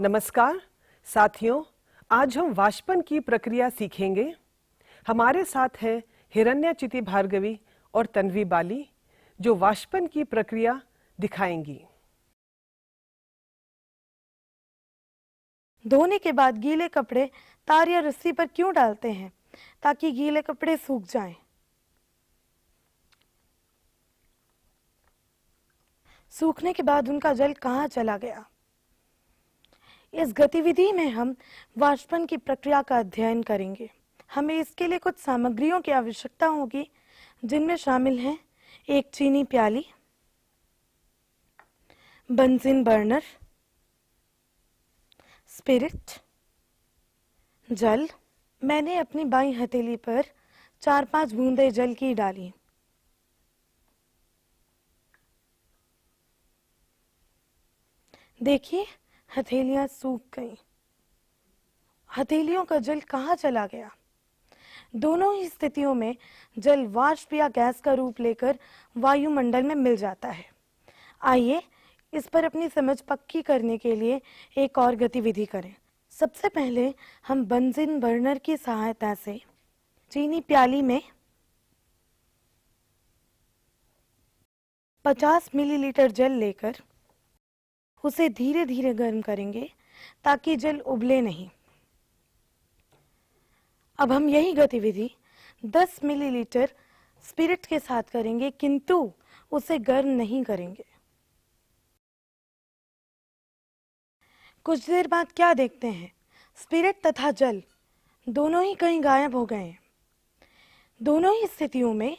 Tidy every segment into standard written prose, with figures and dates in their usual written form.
नमस्कार साथियों, आज हम वाष्पन की प्रक्रिया सीखेंगे। हमारे साथ हैं हिरण्यचिति भार्गवी और तन्वी बाली, जो वाष्पन की प्रक्रिया दिखाएंगी। धोने के बाद गीले कपड़े तार या रस्सी पर क्यों डालते हैं? ताकि गीले कपड़े सूख जाएं। सूखने के बाद उनका जल कहाँ चला गया? इस गतिविधि में हम वाष्पन की प्रक्रिया का अध्ययन करेंगे। हमें इसके लिए कुछ सामग्रियों की आवश्यकता होगी, जिनमें शामिल हैं एक चीनी प्याली, बंजिन बर्नर, स्पिरिट, जल। मैंने अपनी बाईं हथेली पर 4-5 बूंदें जल की डाली। देखिए, हथेलियां सूख गईं। हथेलियों का जल कहाँ चला गया? दोनों ही स्थितियों में जल वाष्प या गैस का रूप लेकर वायुमंडल में मिल जाता है। आइए इस पर अपनी समझ पक्की करने के लिए एक और गतिविधि करें। सबसे पहले हम बंजिन बर्नर की सहायता से चीनी प्याली में 50 मिलीलीटर जल लेकर उसे धीरे धीरे गर्म करेंगे ताकि जल उबले नहीं। अब हम यही गतिविधि 10 मिलीलीटर स्पिरिट के साथ करेंगे, किंतु उसे गर्म नहीं करेंगे। कुछ देर बाद क्या देखते हैं? स्पिरिट तथा जल दोनों ही कहीं गायब हो गए हैं। दोनों ही स्थितियों में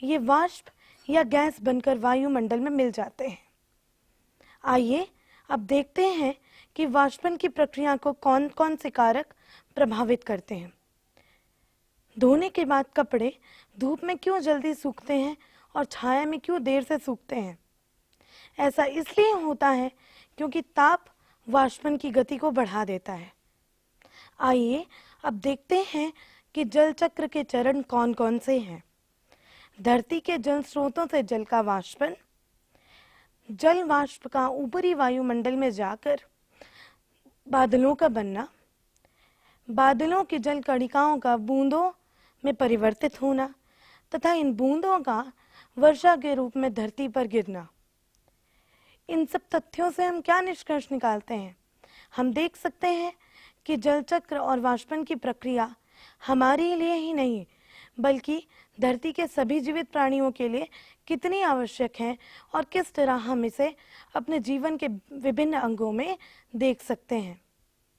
ये वाष्प या गैस बनकर वायुमंडल में मिल जाते हैं। आइए अब देखते हैं कि वाष्पन की प्रक्रिया को कौन कौन से कारक प्रभावित करते हैं। धोने के बाद कपड़े धूप में क्यों जल्दी सूखते हैं और छाया में क्यों देर से सूखते हैं? ऐसा इसलिए होता है क्योंकि ताप वाष्पन की गति को बढ़ा देता है। आइए अब देखते हैं कि जल चक्र के चरण कौन कौन से हैं। धरती के जल स्रोतों से जल का वाष्पन, जल वाष्प का ऊपरी वायुमंडल में जाकर बादलों का बनना, बादलों की जल कणिकाओं का बूंदों में परिवर्तित होना तथा इन बूंदों का वर्षा के रूप में धरती पर गिरना। इन सब तथ्यों से हम क्या निष्कर्ष निकालते हैं? हम देख सकते हैं कि जल चक्र और वाष्पन की प्रक्रिया हमारे लिए ही नहीं बल्कि धरती के सभी जीवित प्राणियों के लिए कितनी आवश्यक है और किस तरह हम इसे अपने जीवन के विभिन्न अंगों में देख सकते हैं।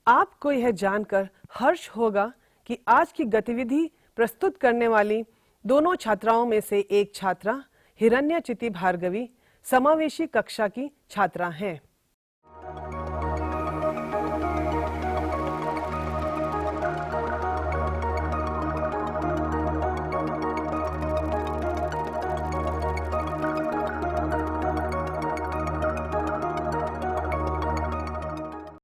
आपको यह जानकर हर्ष होगा कि आज की गतिविधि प्रस्तुत करने वाली दोनों छात्राओं में से एक छात्रा हिरण्यचिति भार्गवी समावेशी कक्षा की छात्रा हैं।